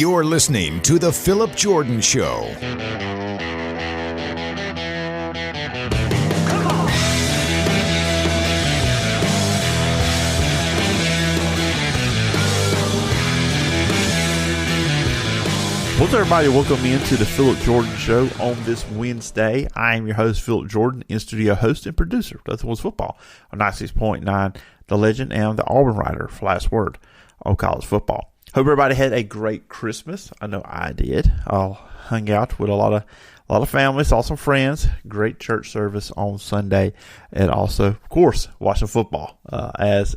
You're listening to The Phillip Jordan Show. What's up, everybody? Welcome into the Phillip Jordan Show on this Wednesday. I am your host, Phillip Jordan, in-studio host and producer of Nothing Was Football on 96.9, the legend and the Auburn writer for Last Word on college football. Hope everybody had a great Christmas. I know I did. I hung out with a lot of family, saw some friends, great church service on Sunday, and also, of course, watching football as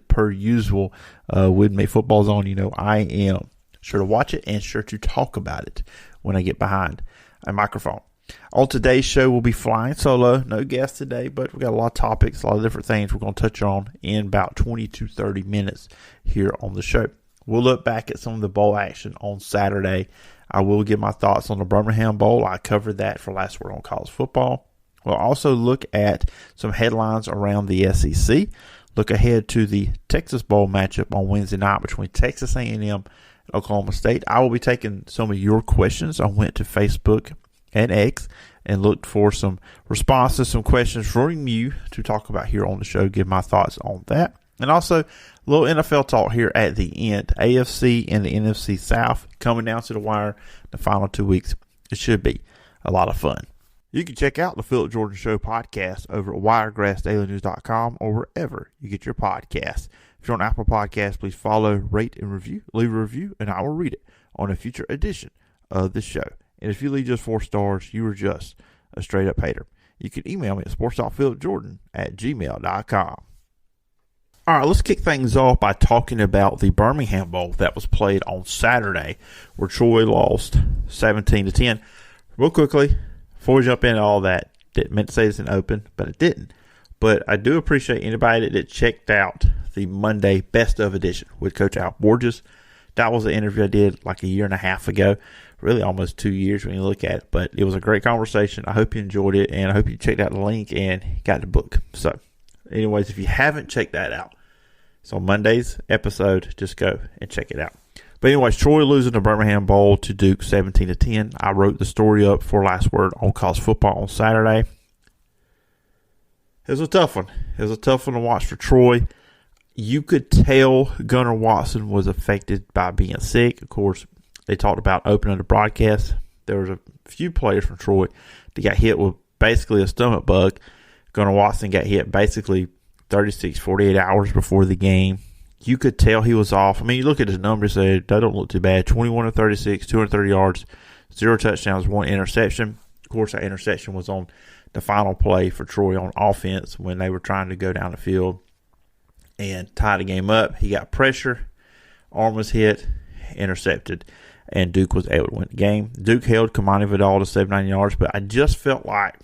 per usual with me. Football's on, I am sure to watch it and sure to talk about it when I get behind a microphone. On today's show, we'll be flying solo. No guests today, but we've got a lot of topics, a lot of different things we're going to touch on in about 20 to 30 minutes here on the show. We'll look back at some of the bowl action on Saturday. I will give my thoughts on the Birmingham Bowl. I covered that for Last Word on college football. We'll also look at some headlines around the SEC. Look ahead to the Texas Bowl matchup on Wednesday night between Texas A&M and Oklahoma State. I will be taking some of your questions. I went to Facebook and X and looked for some responses, some questions from you to talk about here on the show, give my thoughts on that. And also a little NFL talk here at the end. AFC and the NFC South coming down to the wire the final 2 weeks. It should be a lot of fun. You can check out the Phillip Jordan Show podcast over at wiregrassdailynews.com or wherever you get your podcasts. If you're on Apple Podcasts, please follow, rate, and review. Leave a review, and I will read it on a future edition of the show. And if you leave just 4 stars, you are just a straight-up hater. You can email me at sports.phillipjordan@gmail.com. All right, let's kick things off by talking about the Birmingham Bowl that was played on Saturday, where Troy lost 17-10. Real quickly, before we jump into all that, didn't meant to say this in open, but it didn't. But I do appreciate anybody that checked out the Monday Best of edition with Coach Al Borges. That was an interview I did like a year and a half ago, really almost 2 years when you look at it. But it was a great conversation. I hope you enjoyed it, and I hope you checked out the link and got the book. So, anyways, if you haven't checked that out, so Monday's episode, just go and check it out. But anyways, Troy losing the Birmingham Bowl to Duke 17-10. I wrote the story up for Last Word on college football on Saturday. It was a tough one. It was a tough one to watch for Troy. You could tell Gunnar Watson was affected by being sick. Of course, they talked about opening the broadcast. There was a few players from Troy that got hit with basically a stomach bug. Gunnar Watson got hit basically 36, 48 hours before the game. You could tell he was off. I mean, you look at his numbers, they don't look too bad. 21 of 36, 230 yards, 0 touchdowns, 1 interception. Of course, that interception was on the final play for Troy on offense when they were trying to go down the field and tie the game up. He got pressure, arm was hit, intercepted, and Duke was able to win the game. Duke held Kamani Vidal to 79 yards, but I just felt like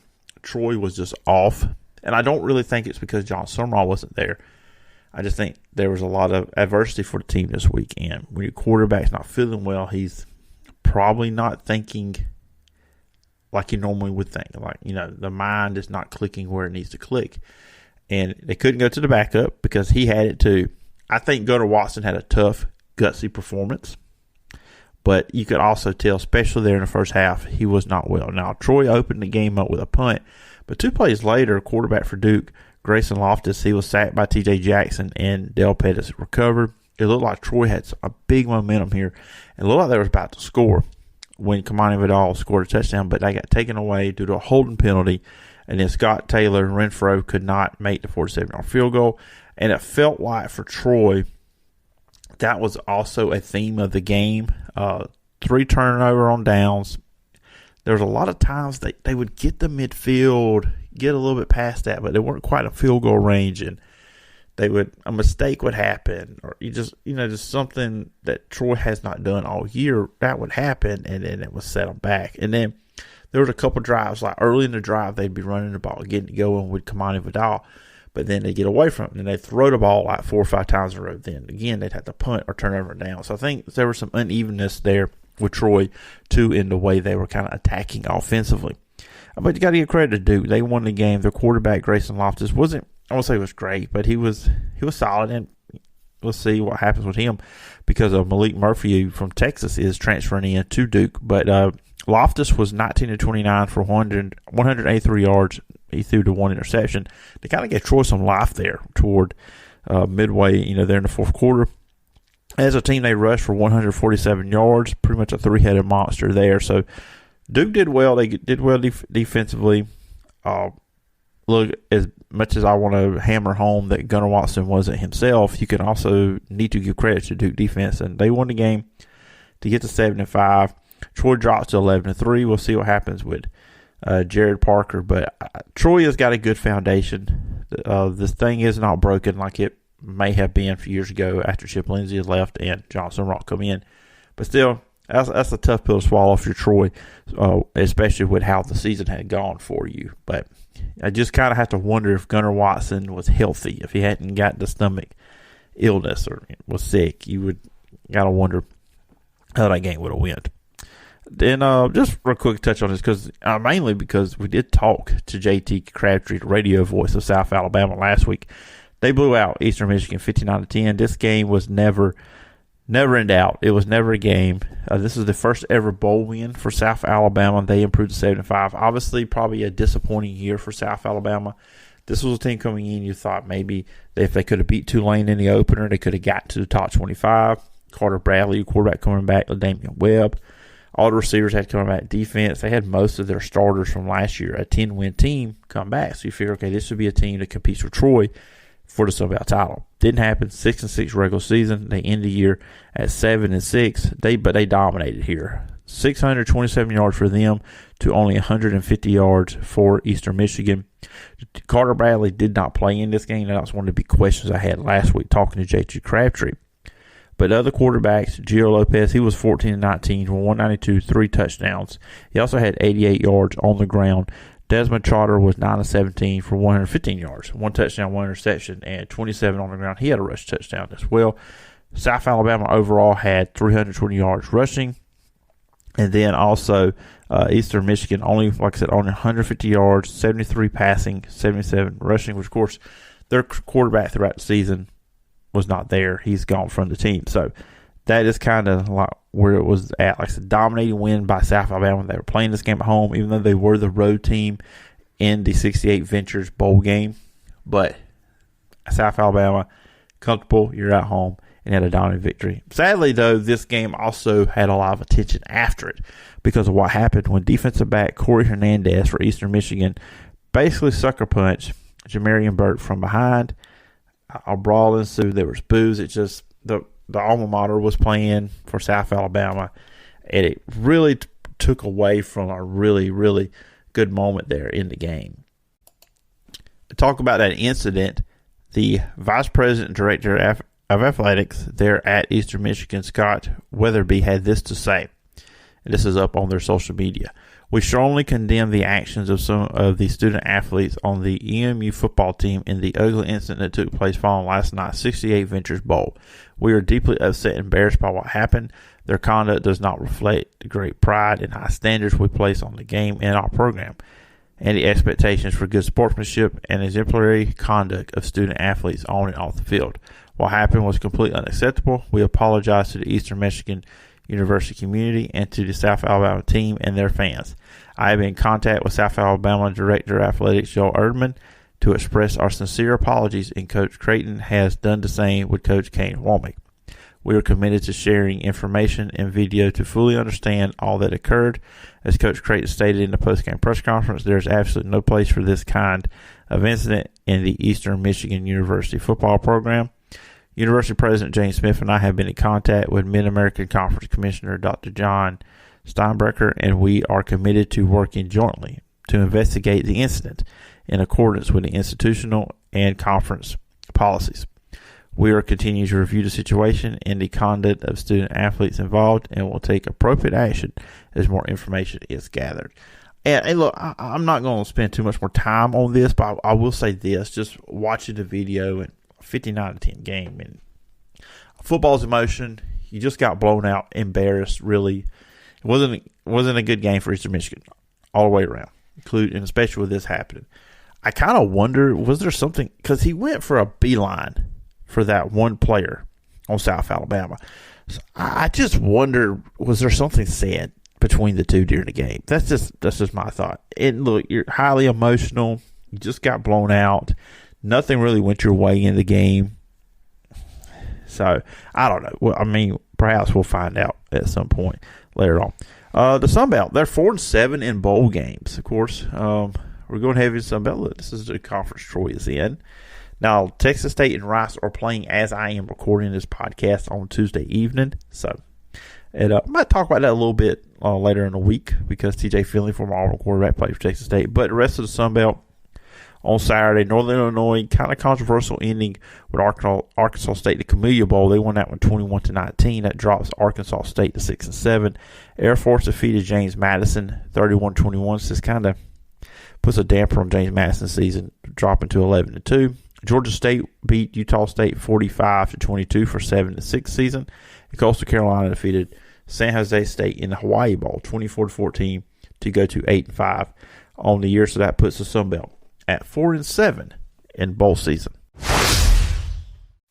Troy was just off. And I don't really think it's because John Sumrall wasn't there. I just think there was a lot of adversity for the team this weekend. When your quarterback's not feeling well, he's probably not thinking like you normally would think. Like, the mind is not clicking where it needs to click. And they couldn't go to the backup because he had it too. I think Gunnar Watson had a tough, gutsy performance. But you could also tell, especially there in the first half, he was not well. Now, Troy opened the game up with a punt. But 2 plays later, quarterback for Duke, Grayson Loftus, he was sacked by T.J. Jackson, and Dale Pettis recovered. It looked like Troy had a big momentum here. It looked like they were about to score when Kamani Vidal scored a touchdown, but they got taken away due to a holding penalty. And then Scott Taylor and Renfro could not make the 47-yard field goal. And it felt like for Troy, that was also a theme of the game. 3 turnover on downs. There was a lot of times they would get the midfield, get a little bit past that, but they weren't quite a field goal range, and a mistake would happen, or just something that Troy has not done all year, that would happen, and then it would set them back. And then there was a couple drives, like early in the drive, they'd be running the ball, getting it going with Kamani Vidal, but then they get away from it, and they throw the ball like 4 or 5 times in a row. Then again, they'd have to punt or turn over down. So I think there was some unevenness there with Troy, too, in the way they were kind of attacking offensively. But you got to give credit to Duke. They won the game. Their quarterback, Grayson Loftus, wasn't, I won't say he was great, but he was solid. And we'll see what happens with him because of Malik Murphy from Texas is transferring in to Duke. But Loftus was 19 to 29 for 183 yards. He threw to one interception. They kind of gave Troy some life there toward midway, there in the fourth quarter. As a team, they rushed for 147 yards, pretty much a three-headed monster there. So Duke did well. They did well defensively. Look, as much as I want to hammer home that Gunnar Watson wasn't himself, you can also need to give credit to Duke defense. And they won the game to get to 7-5. Troy drops to 11-3. We'll see what happens with Jared Parker. But Troy has got a good foundation. This thing is not broken like it may have been a few years ago after Chip Lindsey had left and Johnson Rock come in. But still, that's a tough pill to swallow for Troy, especially with how the season had gone for you. But I just kind of have to wonder if Gunnar Watson was healthy, if he hadn't got the stomach illness or was sick. You would got to wonder how that game would have went. Then just real quick touch on this because mainly because we did talk to JT Crabtree, the radio voice of South Alabama, last week. They blew out Eastern Michigan 59-10. This game was never in doubt. It was never a game. This is the first ever bowl win for South Alabama. They improved to 7-5. Obviously, probably a disappointing year for South Alabama. This was a team coming in. You thought maybe if they could have beat Tulane in the opener, they could have got to the top 25. Carter Bradley, quarterback, coming back. Damian Webb. All the receivers had coming back. Defense, they had most of their starters from last year, a 10-win team, come back. So you figure, okay, this would be a team that competes with Troy for the Sun Belt title. Didn't happen. 6-6 regular season. They end the year at 7-6. But they dominated here. 627 yards for them to only 150 yards for Eastern Michigan. Carter Bradley did not play in this game. That was one of the big questions I had last week talking to JT Crabtree. But other quarterbacks, Gio Lopez, he was 14-19 for 192, 3 touchdowns. He also had 88 yards on the ground. Desmond Trotter was 9-17 for 115 yards, 1 touchdown, 1 interception, and 27 on the ground. He had a rush touchdown as well. South Alabama overall had 320 yards rushing. And then also Eastern Michigan only 150 yards, 73 passing, 77 rushing, which of course their quarterback throughout the season was not there. He's gone from the team. So that is kind of like where it was at. Like it's a dominating win by South Alabama. They were playing this game at home, even though they were the road team in the 68 Ventures Bowl game. But South Alabama, comfortable, you're at home, and had a dominant victory. Sadly, though, this game also had a lot of attention after it because of what happened when defensive back Corey Hernandez for Eastern Michigan basically sucker punched Jamarian Burt from behind. A brawl ensued. There was boos. It just the alma mater was playing for South Alabama, and it really took away from a really, really good moment there in the game. To talk about that incident, the Vice President and Director of Athletics there at Eastern Michigan, Scott Weatherby, had this to say. And this is up on their social media. We strongly condemn the actions of some of the student athletes on the EMU football team in the ugly incident that took place following last night's 68 Ventures Bowl. We are deeply upset and embarrassed by what happened. Their conduct does not reflect the great pride and high standards we place on the game and our program, and the expectations for good sportsmanship and exemplary conduct of student athletes on and off the field. What happened was completely unacceptable. We apologize to the Eastern Michigan University community and to the South Alabama team and their fans. I have been in contact with South Alabama Director of Athletics Joe Erdman to express our sincere apologies, and Coach Creighton has done the same with Coach Kane Womack. We are committed to sharing information and video to fully understand all that occurred. As Coach Creighton stated in the postgame press conference, there is absolutely no place for this kind of incident in the Eastern Michigan University football program. University President James Smith and I have been in contact with Mid-American Conference Commissioner Dr. John Steinbrecher, and we are committed to working jointly to investigate the incident in accordance with the institutional and conference policies. We are continuing to review the situation and the conduct of student athletes involved, and will take appropriate action as more information is gathered. And look, I'm not going to spend too much more time on this, but I will say this: just watching the video and 59-10 game, and football's emotion. You just got blown out, embarrassed. Really, it wasn't a good game for Eastern Michigan all the way around, including and especially with this happening. I kind of wonder, was there something, because he went for a beeline for that one player on South Alabama. So I just wonder, was there something said between the two during the game? That's just my thought. And look, you're highly emotional. You just got blown out. Nothing really went your way in the game. So I don't know. Well, I mean, perhaps we'll find out at some point later on. The Sun Belt, they're 4-7 in bowl games. Of course, we're going heavy in Sun Belt. Look, this is the conference Troy is in. Now, Texas State and Rice are playing as I am recording this podcast on Tuesday evening. So, and I might talk about that a little bit later in the week because TJ Finley, former Auburn quarterback, played for Texas State. But the rest of the Sun Belt on Saturday, Northern Illinois, kind of controversial ending with Arkansas State, the Camellia Bowl. They won that one 21-19. That drops Arkansas State to 6-7. Air Force defeated James Madison 31-21. So this kind of puts a damper on James Madison's season, dropping to 11-2. Georgia State beat Utah State 45-22 for 7-6 season. And Coastal Carolina defeated San Jose State in the Hawaii Bowl 24-14 to go to 8-5 on the year. So that puts the Sun Belt at 4-7 in bowl season.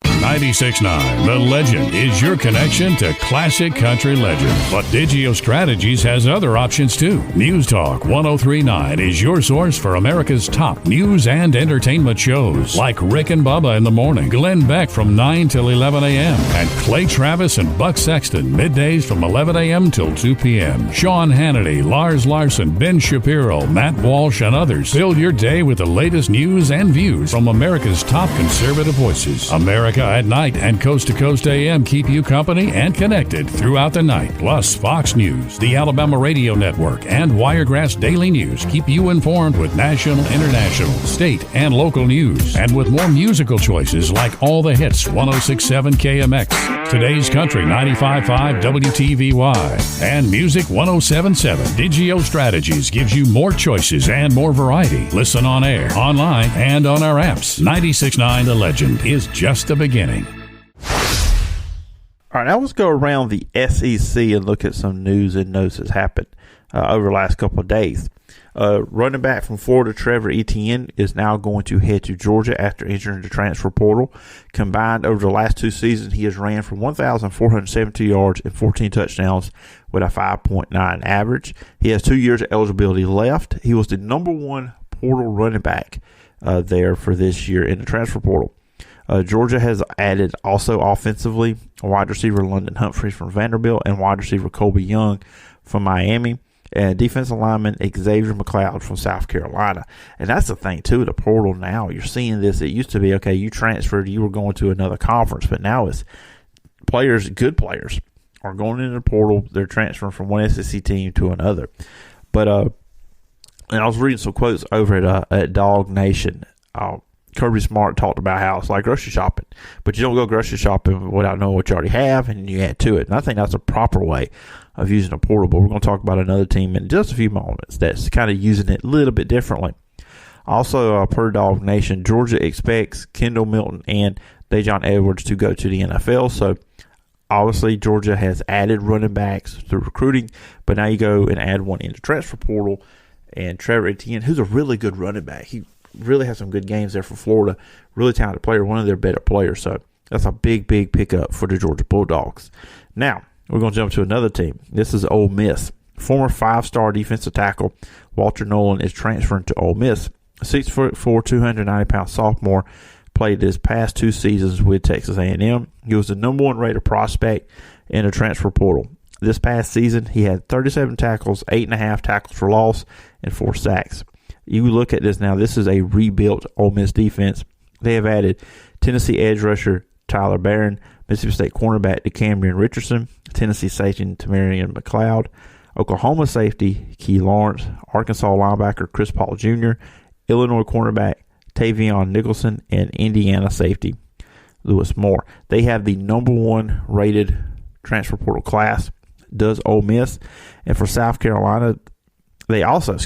96.9 The Legend is your connection to classic country legends. But Digio Strategies has other options too. News Talk 103.9 is your source for America's top news and entertainment shows like Rick and Bubba in the morning, Glenn Beck from 9 till 11 a.m., and Clay Travis and Buck Sexton middays from 11 a.m. till 2 p.m. Sean Hannity, Lars Larson, Ben Shapiro, Matt Walsh, and others fill your day with the latest news and views from America's top conservative voices. America at Night and Coast to Coast AM keep you company and connected throughout the night. Plus, Fox News, the Alabama Radio Network, and Wiregrass Daily News keep you informed with national, international, state, and local news. And with more musical choices like All the Hits 106.7 KMX, Today's Country 95.5 WTVY, and Music 107.7. Digio Strategies gives you more choices and more variety. Listen on air, online, and on our apps. 96.9 The Legend is just the beginning. All right, now let's go around the SEC and look at some news and notes that's happened over the last couple of days. Running back from Florida, Trevor Etienne, is now going to head to Georgia after entering the transfer portal. Combined over the last two seasons, he has ran for 1,472 yards and 14 touchdowns with a 5.9 average. He has 2 years of eligibility left. He was the number one portal running back there for this year in the transfer portal. Georgia has added also offensively wide receiver London Humphreys from Vanderbilt and wide receiver Colby Young from Miami, and defensive lineman Xavier McLeod from South Carolina. And that's the thing, too, the portal now. You're seeing this. It used to be, okay, you transferred, you were going to another conference, but now it's players, good players, are going into the portal. They're transferring from one SEC team to another. But and I was reading some quotes over at Dog Nation. Kirby Smart talked about how it's like grocery shopping, but you don't go grocery shopping without knowing what you already have and you add to it. And I think that's a proper way of using a portal. But we're going to talk about another team in just a few moments that's kind of using it a little bit differently. Also, per Dog Nation, Georgia expects Kendall Milton and Dejon Edwards to go to the NFL. So obviously, Georgia has added running backs through recruiting, but now you go and add one in the transfer portal. And Trevor Etienne, who's a really good running back, he really has some good games there for Florida. Really talented player, one of their better players. So that's a big, big pickup for the Georgia Bulldogs. Now, we're going to jump to another team. This is Ole Miss. Former five-star defensive tackle Walter Nolan is transferring to Ole Miss. 6'4", 290-pound sophomore played his past 2 seasons with Texas A&M. He was the number 1 rated prospect in the transfer portal. This past season, he had 37 tackles, 8.5 tackles for loss, and 4 sacks. You look at this now, this is a rebuilt Ole Miss defense. They have added Tennessee edge rusher Tyler Barron, Mississippi State cornerback DeCambrion Richardson, Tennessee safety Tamarian McLeod, Oklahoma safety Key Lawrence, Arkansas linebacker Chris Paul Jr., Illinois cornerback Tavion Nicholson, and Indiana safety Lewis Moore. They have the number 1 rated transfer portal class, does Ole Miss. And for South Carolina, they also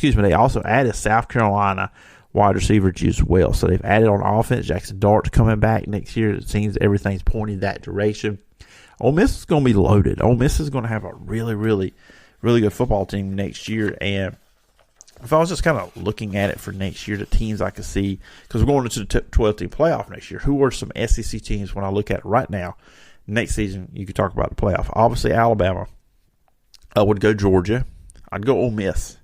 added South Carolina wide receiver as well. So they've added on offense. Jackson Dart's coming back next year. It seems everything's pointing that direction. Ole Miss is going to be loaded. Ole Miss is going to have a really, really, really good football team next year. And if I was just kind of looking at it for next year, the teams I could see, because we're going into the 12-team playoff next year, who are some SEC teams when I look at it right now Next season, you could talk about the playoff. Obviously, Alabama. I would go Georgia. I'd go Ole Miss.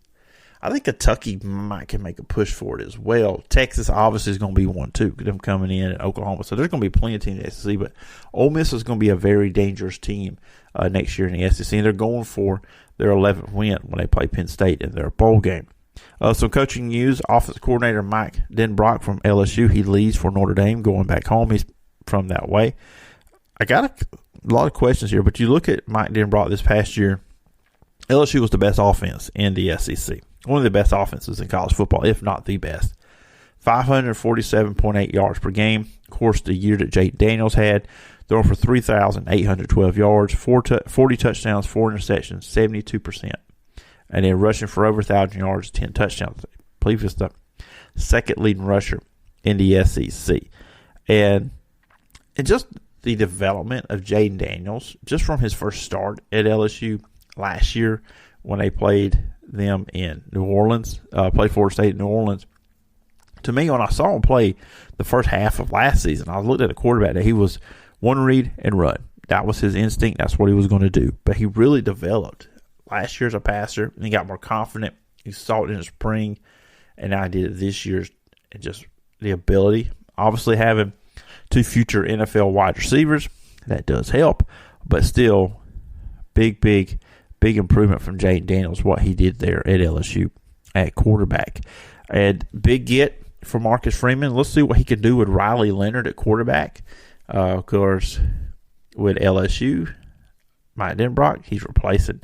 I think Kentucky can make a push for it as well. Texas obviously is going to be one too, them coming in, and Oklahoma. So there's going to be plenty of teams in the SEC, but Ole Miss is going to be a very dangerous team next year in the SEC. And they're going for their 11th win when they play Penn State in their bowl game. Some coaching news: offensive coordinator Mike Denbrock from LSU, he leaves for Notre Dame, going back home. He's from that way. I got a lot of questions here, but you look at Mike Denbrock this past year. LSU was the best offense in the SEC. One of the best offenses in college football, if not the best. 547.8 yards per game. Of course, the year that Jake Daniels had, throwing for 3,812 yards, 40 touchdowns, 4 interceptions, 72%. And then rushing for over 1,000 yards, 10 touchdowns. I believe it's the second leading rusher in the SEC. And just the development of Jaden Daniels, just from his first start at LSU last year when they played them in New Orleans, played Florida State in New Orleans. To me, when I saw him play the first half of last season, I looked at the quarterback that he was one read and run. That was his instinct. That's what he was going to do. But he really developed last year as a passer, and he got more confident. He saw it in the spring, and now I did it this year. And just the ability, obviously having 2 future NFL wide receivers, that does help. But still, big improvement from Jaden Daniels, what he did there at LSU at quarterback. And big get for Marcus Freeman. Let's see what he can do with Riley Leonard at quarterback. Of course, with LSU, Mike Denbrock, he's replacing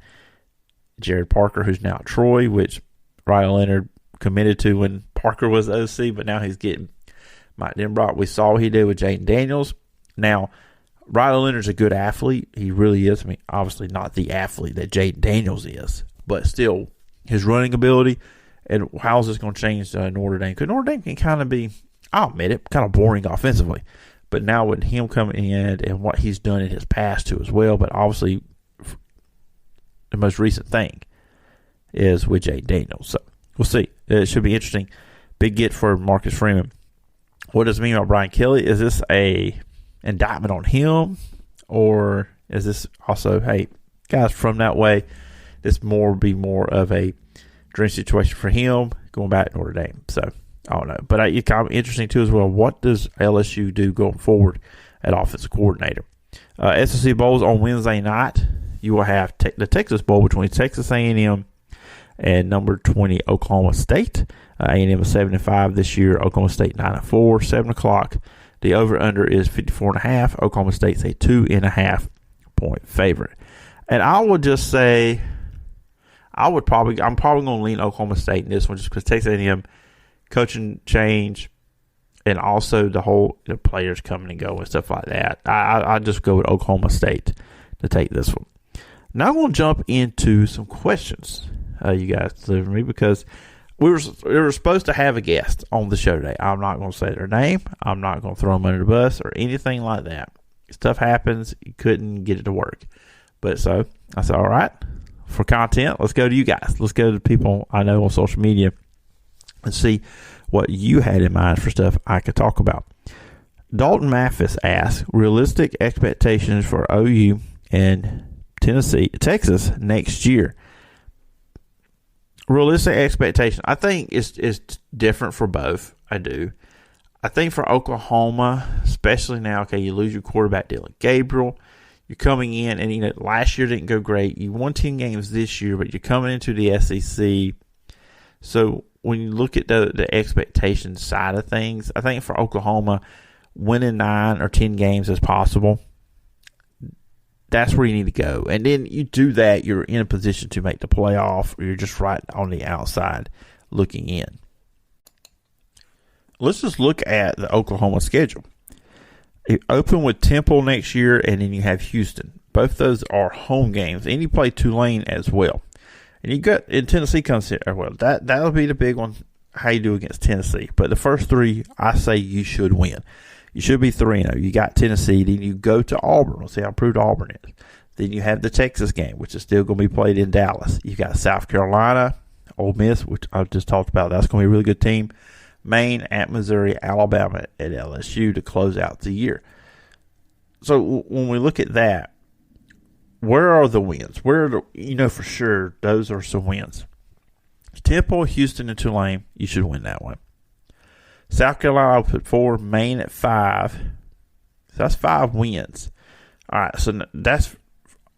Jared Parker, who's now at Troy, which Riley Leonard committed to when Parker was OC, but now he's getting Mike Denbrock. We saw what he did with Jaden Daniels. Now, Riley Leonard's a good athlete. He really is. I mean, obviously not the athlete that Jaden Daniels is, but still his running ability. And how is this going to change Notre Dame? Because Notre Dame can kind of be, I'll admit it, kind of boring offensively. But now with him coming in and what he's done in his past too as well, but obviously the most recent thing is with Jaden Daniels. So we'll see. It should be interesting. Big get for Marcus Freeman. What does it mean about Brian Kelly? Is this a indictment on him, or is this also, hey, guys from that way, this be more of a dream situation for him going back to Notre Dame? So I don't know, but it's kind of interesting too as well. What does LSU do going forward at offensive coordinator? SEC Bowls on Wednesday night. You will have the Texas Bowl between Texas A&M and number 20 Oklahoma State. A&M is 7-5 this year. Oklahoma State 9-4. 7 o'clock. The over/under is 54.5. Oklahoma State's a 2.5 point favorite. And I would just say, I'm probably going to lean Oklahoma State in this one just because Texas A&M coaching change and also the players coming and going and stuff like that. I just go with Oklahoma State to take this one. Now I'm going to jump into some questions you guys delivered me because we were supposed to have a guest on the show today. I'm not going to say their name. I'm not going to throw them under the bus or anything like that. Stuff happens. You couldn't get it to work. But so I said, all right, for content, let's go to you guys. Let's go to people I know on social media and see what you had in mind for stuff I could talk about. Dalton Mathis asks, realistic expectations for OU and Texas next year. Realistic expectation. I think it's different for both. I do. I think for Oklahoma, especially now, okay, you lose your quarterback, Dylan Gabriel. You're coming in, and last year didn't go great. You won 10 games this year, but you're coming into the SEC. So when you look at the expectation side of things, I think for Oklahoma, winning 9 or 10 games is possible. That's where you need to go. And then you do that, you're in a position to make the playoff, or you're just right on the outside looking in. Let's just look at the Oklahoma schedule. You open with Temple next year, and then you have Houston. Both those are home games, and you play Tulane as well. And Tennessee comes here. Well, that'll be the big one, how you do against Tennessee. But the first 3, I say you should win. You should be 3-0. You got Tennessee. Then you go to Auburn. We'll see how improved Auburn is. Then you have the Texas game, which is still going to be played in Dallas. You got South Carolina, Ole Miss, which I just talked about. That's going to be a really good team. Maine at Missouri, Alabama at LSU to close out the year. So when we look at that, where are the wins? For sure those are some wins. Temple, Houston, and Tulane, you should win that one. South Carolina put 4, Maine at 5. So that's 5 wins. All right, so that's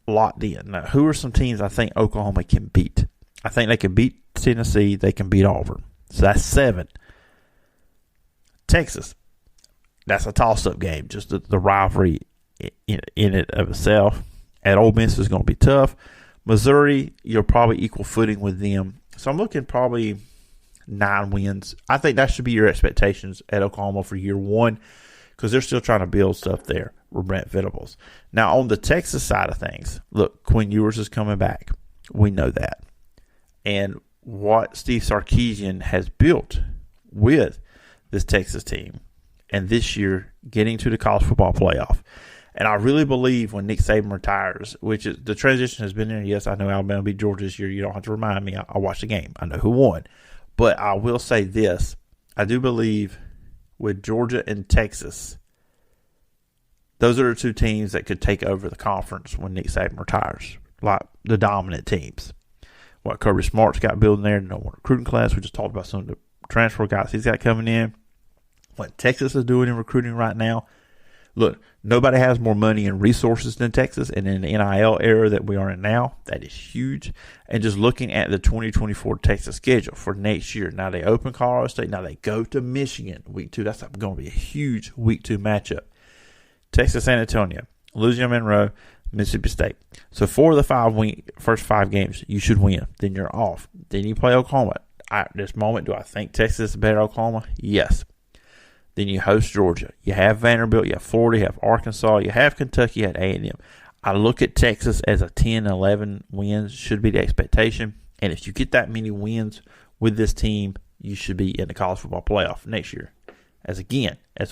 locked in. Now, who are some teams I think Oklahoma can beat? I think they can beat Tennessee. They can beat Auburn. So that's 7. Texas, that's a toss-up game, just the rivalry in it of itself. At Ole Miss is going to be tough. Missouri, you're probably equal footing with them. So I'm looking probably 9 wins. I think that should be your expectations at Oklahoma for year one because they're still trying to build stuff there with Brent Venables. Now, on the Texas side of things, look, Quinn Ewers is coming back. We know that. And what Steve Sarkisian has built with this Texas team and this year getting to the college football playoff. And I really believe when Nick Saban retires, which is the transition has been there. Yes, I know Alabama beat Georgia this year. You don't have to remind me. I watched the game. I know who won. But I will say this. I do believe with Georgia and Texas, those are the 2 teams that could take over the conference when Nick Saban retires, like the dominant teams. What Kirby Smart's got building there, the number 1 recruiting class. We just talked about some of the transfer guys he's got coming in. What Texas is doing in recruiting right now. Look, nobody has more money and resources than Texas, and in the NIL era that we are in now, that is huge. And just looking at the 2024 Texas schedule for next year, now they open Colorado State, now they go to Michigan week 2. That's going to be a huge week 2 matchup. Texas San Antonio, Louisiana Monroe, Mississippi State. So 4 of the first 5 games, you should win. Then you're off. Then you play Oklahoma. At this moment, do I think Texas is better than Oklahoma? Yes. Then you host Georgia. You have Vanderbilt. You have Florida. You have Arkansas. You have Kentucky. You have A&M. I look at Texas as a 10, 11 wins should be the expectation. And if you get that many wins with this team, you should be in the college football playoff next year. As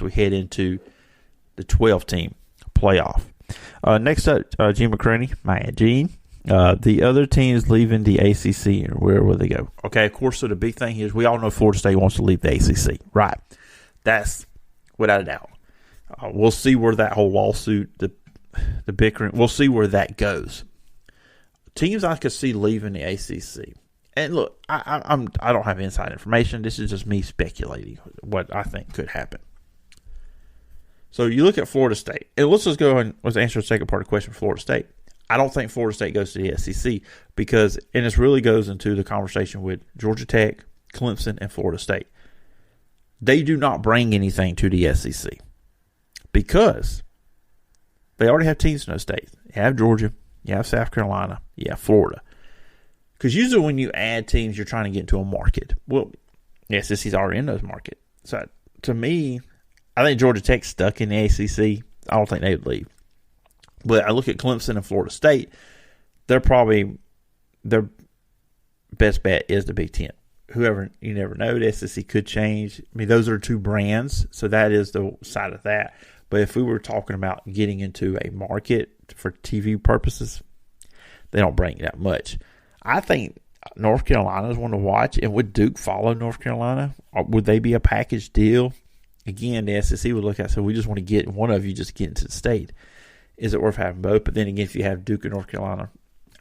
we head into the 12-team playoff. Next up, Gene McCraney, my Gene. The other teams leaving the ACC, where will they go? Okay, of course, so the big thing is we all know Florida State wants to leave the ACC. Right. That's without a doubt. We'll see where that whole lawsuit, the bickering, we'll see where that goes. Teams I could see leaving the ACC. And look, I don't have inside information. This is just me speculating what I think could happen. So you look at Florida State. And let's just go and let's answer the second part of the question for Florida State. I don't think Florida State goes to the SEC because, and this really goes into the conversation with Georgia Tech, Clemson, and Florida State. They do not bring anything to the SEC because they already have teams in those states. You have Georgia, you have South Carolina, you have Florida. Because usually when you add teams, you're trying to get into a market. Well, the SEC's already in those markets. So to me, I think Georgia Tech's stuck in the ACC. I don't think they would leave. But I look at Clemson and Florida State, their best bet is the Big Ten. Whoever, you never know, the SEC could change. I mean, those are 2 brands, so that is the side of that. But if we were talking about getting into a market for TV purposes, they don't bring that much. I think North Carolina is one to watch, and would Duke follow North Carolina? Or would they be a package deal? Again, the SEC would look at, so we just want to get one of you just get into the state. Is it worth having both? But then again, if you have Duke and North Carolina,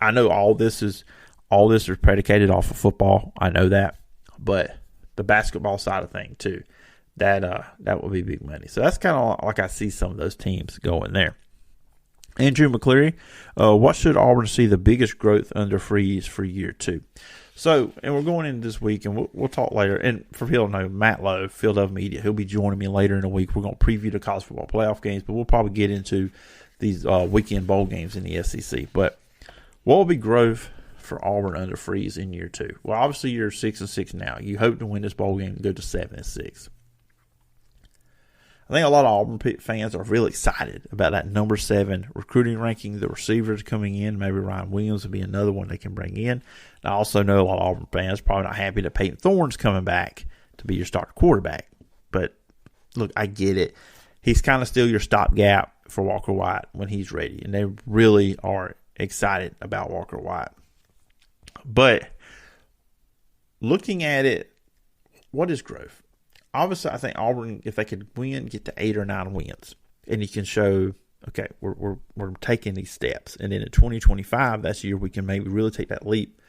I know all this is predicated off of football. I know that, but the basketball side of things too, that will be big money. So that's kind of like I see some of those teams going there. Andrew McCleary, what should Auburn see the biggest growth under Freeze for year 2? So, and we're going into this week, and we'll talk later. And for people to know, Matt Lowe, Field of Media, he'll be joining me later in the week. We're going to preview the college football playoff games, but we'll probably get into these weekend bowl games in the SEC. But what will be growth for Auburn under Freeze in year 2? Well, obviously you're 6-6 now. You hope to win this bowl game and go to 7-6. I think a lot of Auburn fans are really excited about that number 7 recruiting ranking. The receivers coming in, maybe Ryan Williams will be another one they can bring in. And I also know a lot of Auburn fans probably not happy that Peyton Thorne's coming back to be your starting quarterback. But look, I get it. He's kind of still your stopgap for Walker White when he's ready, and they really are excited about Walker White. But looking at it, what is growth? Obviously, I think Auburn, if they could win, get to 8 or 9 wins. And you can show okay, we're taking these steps. And then in 2025, that's the year we can maybe really take that leap,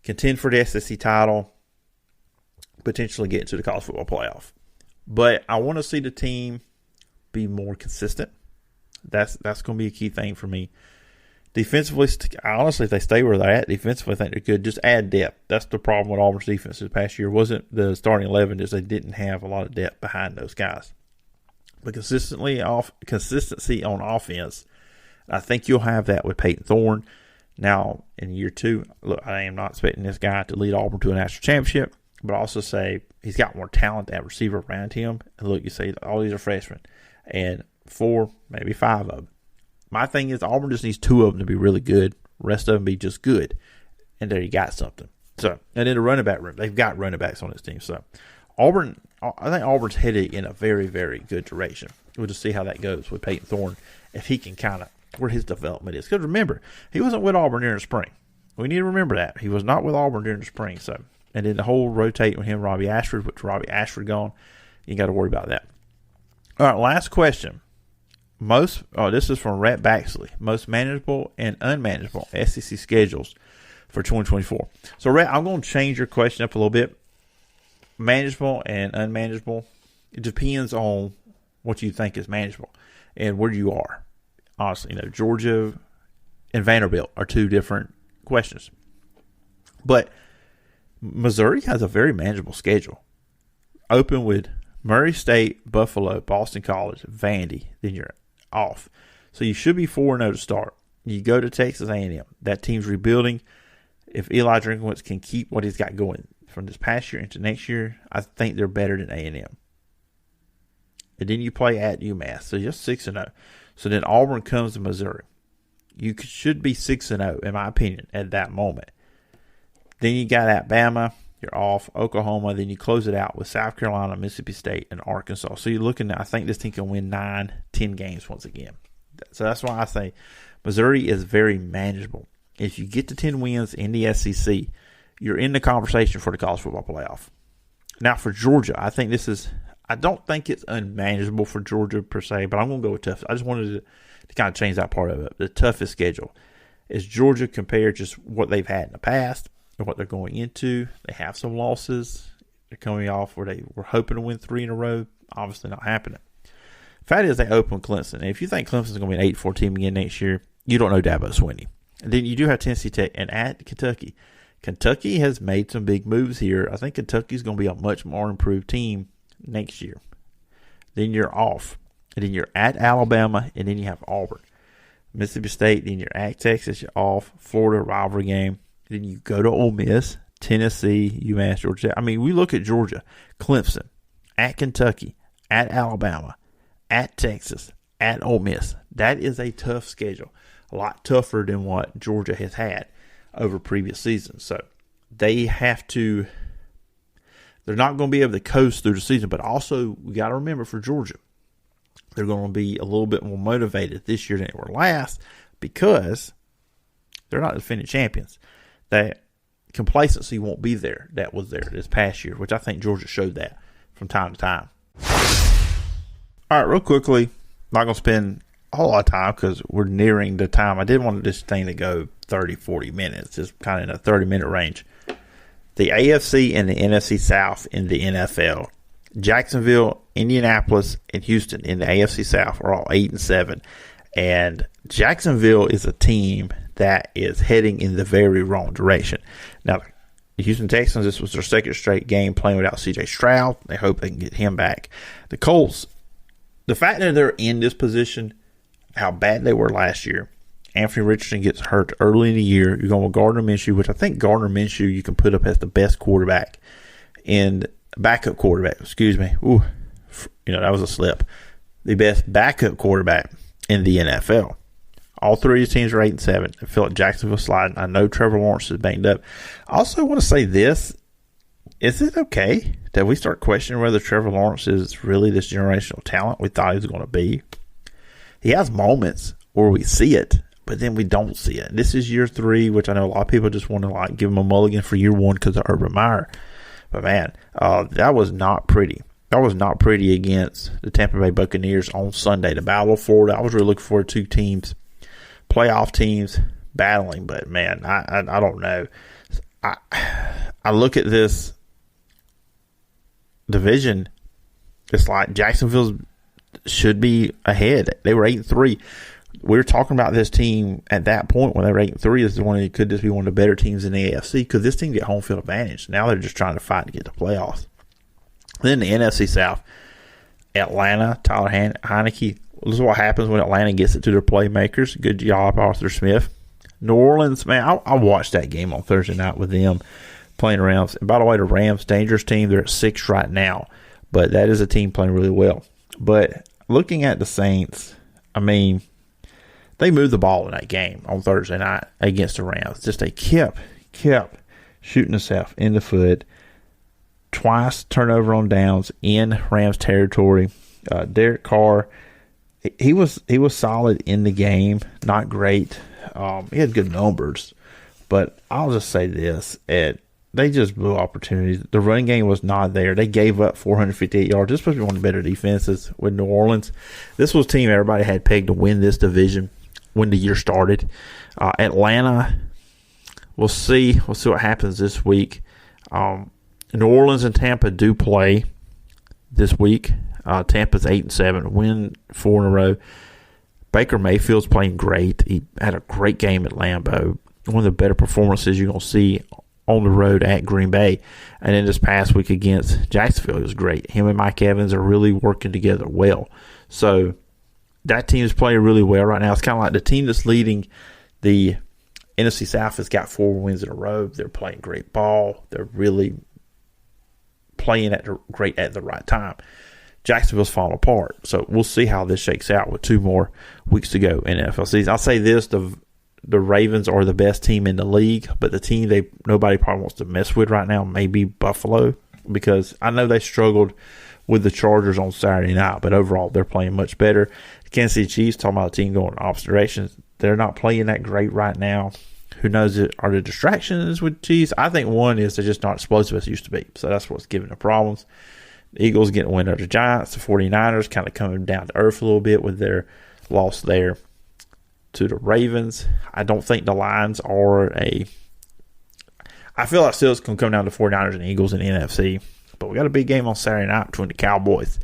contend for the SEC title, potentially get into the college football playoff. But I want to see the team be more consistent. That's going to be a key thing for me. Defensively, honestly, if they stay where they're at, defensively, I think they're good. Just add depth. That's the problem with Auburn's defense this past year. Wasn't the starting 11, just they didn't have a lot of depth behind those guys. But consistency on offense, I think you'll have that with Peyton Thorne. Now, in year 2, look, I am not expecting this guy to lead Auburn to a national championship, but I also say he's got more talent at receiver around him. And look, you say all these are freshmen, and 4, maybe 5 of them. My thing is Auburn just needs 2 of them to be really good. The rest of them be just good. And there you got something. So, and in the running back room, they've got running backs on this team. So, I think Auburn's headed in a very, very good direction. We'll just see how that goes with Peyton Thorne, if he can kind of, where his development is. Because remember, he wasn't with Auburn during the spring. We need to remember that. He was not with Auburn during the spring. So, and then the whole rotate with him, Robbie Ashford, with Robbie Ashford gone, you got to worry about that. All right, last question. This is from Rhett Baxley. Most manageable and unmanageable SEC schedules for 2024. So, Rhett, I'm going to change your question up a little bit. Manageable and unmanageable, it depends on what you think is manageable and where you are. Honestly, Georgia and Vanderbilt are 2 different questions. But Missouri has a very manageable schedule. Open with Murray State, Buffalo, Boston College, Vandy, then you're off. So you should be 4-0 to start. You go to Texas A&M. That team's rebuilding. If Eli Drinkwitz can keep what he's got going from this past year into next year, I think they're better than A&M. And then you play at UMass. So you're 6-0. So then Auburn comes to Missouri. You should be 6-0, in my opinion, at that moment. Then you got Alabama. You're off. Oklahoma. Then you close it out with South Carolina, Mississippi State, and Arkansas. So you're looking at, I think this team can win 9, 10 games once again. So that's why I say Missouri is very manageable. If you get to 10 wins in the SEC, you're in the conversation for the college football playoff. Now for Georgia, I don't think it's unmanageable for Georgia per se, but I'm going to go with tough. I just wanted to kind of change that part of it. The toughest schedule is Georgia compared to just what they've had in the past and what they're going into. They have some losses. They're coming off where they were hoping to win 3 in a row. Obviously not happening. Fact is, they open Clemson. And if you think Clemson's going to be an 8-4 team again next year, you don't know Dabo Swinney. And then you do have Tennessee Tech and at Kentucky. Kentucky has made some big moves here. I think Kentucky's going to be a much more improved team next year. Then you're off. And then you're at Alabama, and then you have Auburn. Mississippi State, then you're at Texas, you're off. Florida, rivalry game. Then you go to Ole Miss, Tennessee, UMass, Georgia. I mean, we look at Georgia, Clemson, at Kentucky, at Alabama, at Texas, at Ole Miss. That is a tough schedule. A lot tougher than what Georgia has had over previous seasons. So they have to, they're not going to be able to coast through the season, but also we got to remember for Georgia, they're going to be a little bit more motivated this year than they were last because they're not defending champions. That complacency won't be there that was there this past year, which I think Georgia showed that from time to time. All right, real quickly, not going to spend a whole lot of time because we're nearing the time. I did want this thing to go 30, 40 minutes, just kind of in a 30-minute range. The AFC and the NFC South in the NFL. Jacksonville, Indianapolis, and Houston in the AFC South are all 8-7. And Jacksonville is a team that is heading in the very wrong direction. Now, the Houston Texans, this was their second straight game playing without C.J. Stroud. They hope they can get him back. The Colts, the fact that they're in this position, how bad they were last year, Anthony Richardson gets hurt early in the year. You're going with Gardner Minshew, which I think Gardner Minshew you can put up as the best quarterback and backup quarterback. Excuse me. Ooh, that was a slip. The best backup quarterback in the NFL. All three of these teams are 8-7. I feel like Jacksonville's sliding. I know Trevor Lawrence is banged up. I also want to say this. Is it okay that we start questioning whether Trevor Lawrence is really this generational talent we thought he was going to be? He has moments where we see it, but then we don't see it. This is year 3, which I know a lot of people just want to give him a mulligan for year 1 because of Urban Meyer. But man, that was not pretty. that was not pretty against the Tampa Bay Buccaneers on Sunday. The Battle of Florida, I was really looking forward to two teams, playoff teams, battling. But, man, I don't know. I look at this division, it's like Jacksonville should be ahead. They were 8-3. We were talking about this team at that point when they were 8-3. This is one that could just be one of the better teams in the AFC. Could this team get home field advantage? Now they're just trying to fight to get to playoffs. Then the NFC South, Atlanta, Tyler Heineke. This is what happens when Atlanta gets it to their playmakers. Good job, Arthur Smith. New Orleans, man, I watched that game on Thursday night with them playing around. And by the way, the Rams, dangerous team. They're at 6 right now. But that is a team playing really well. But looking at the Saints, I mean, they moved the ball in that game on Thursday night against the Rams. Just they kept shooting themselves in the foot. Twice turnover on downs in Rams territory. Derek Carr, he was solid in the game. Not great. He had good numbers. But I'll just say this. They just blew opportunities. The running game was not there. They gave up 458 yards. This was one of the better defenses with New Orleans. This was a team everybody had pegged to win this division when the year started. Atlanta, we'll see. We'll see what happens this week. New Orleans and Tampa do play this week. Tampa's 8-7, win 4 in a row. Baker Mayfield's playing great. He had a great game at Lambeau. One of the better performances you're going to see on the road at Green Bay. And then this past week against Jacksonville, it was great. Him and Mike Evans are really working together well. So that team is playing really well right now. It's kind of like the team that's leading the NFC South has got 4 wins in a row. They're playing great ball. They're really playing great at the right time. Jacksonville's falling apart. So we'll see how this shakes out with 2 more weeks to go in the NFL season. I'll say this, the Ravens are the best team in the league, but the team nobody probably wants to mess with right now may be Buffalo, because I know they struggled with the Chargers on Saturday night, but overall they're playing much better. The Kansas City Chiefs, talking about a team going in opposite directions, they're not playing that great right now. Who knows? Are the distractions with Chiefs? I think one is they're just not explosive as they used to be, so that's what's giving the problems. The Eagles getting a win over the Giants. The 49ers kind of coming down to earth a little bit with their loss there to the Ravens. I don't think the Lions are I feel like still it's going to come down to 49ers and Eagles in the NFC. But we got a big game on Saturday night between the Cowboys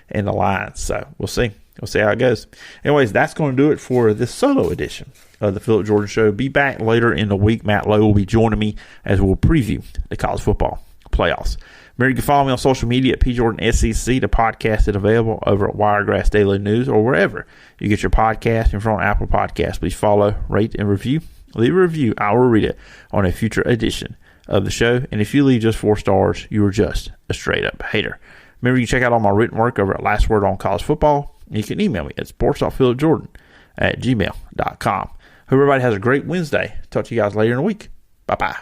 and the Lions. So we'll see. We'll see how it goes. Anyways, that's going to do it for this solo edition of the Phillip Jordan Show. Be back later in the week. Matt Lowe will be joining me as we'll preview the college football playoffs. Remember, you can follow me on social media at PJordanSEC. The podcast is available over at Wiregrass Daily News or wherever you get your podcast. If you're on Apple Podcasts, please follow, rate, and review. Leave a review. I will read it on a future edition of the show. And if you leave just 4 stars, you are just a straight-up hater. Remember, you can check out all my written work over at Last Word on College Football. You can email me at sports.phillipjordan@gmail.com. Hope everybody has a great Wednesday. Talk to you guys later in the week. Bye-bye.